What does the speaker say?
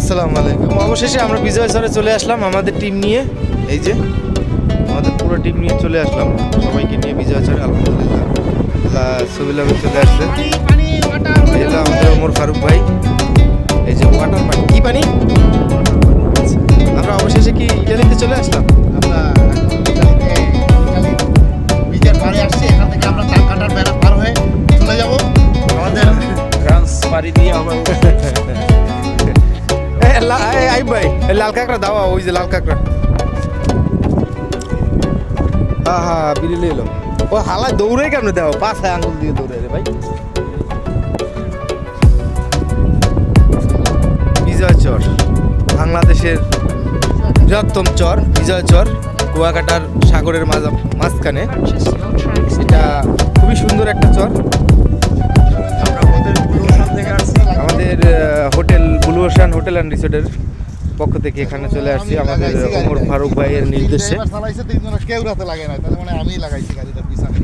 আসসালামু আলাইকুম। অবশেষে আমরা বিজয়চরে চলে আসলাম আমাদের টিম নিয়ে। এই যে আমাদের পুরো টিম নিয়ে চলে আসলাম, সবাইকে নিয়ে বিজয়চরে। আলহামদুলিল্লাহ সবিল আহমেদ চলে আসছে। এটা আমাদের ওমর ফারুক ভাই। এই যে ওয়াটার পানি, কি পানি? আমরা অবশেষে কি ইটালিতে চলে আসলাম। আমরা বিজের বাড়ি আসছি, এখান থেকে আমরা টাকাটার বেড়া পার হয়ে চলে যাব আমাদের ফ্রান্স পাড়ি দিয়ে আবার আই ভাই লাল কাঁকড়া দাও, ওই যে লাল কাঁকড়া। হ্যাঁ হ্যাঁ বিড়িলে এলো। ও হালায় দৌড়ে কেন দেওয়া, পাছায় আঙুল দিয়ে দৌড়ে রে ভাই। বিজয়চর বাংলাদেশের বৃহত্তম চর বিজয়চর, কুয়াকাটার সাগরের মাঝখানে। এটা খুবই সুন্দর একটা চর। আমরা হোটেল ব্লু ওশান থেকে আসছি। আমাদের hotel blue ocean hotel and রিসোর্টের পক্ষ থেকে এখানে চলে আসছি আমাদের ওমর ফারুক ভাইয়ের নির্দেশে। চালাইছে তিনজনের কেউ রাতে লাগে না, তাহলে মানে আমিই লাগাইছি গাড়িটা পিছনে।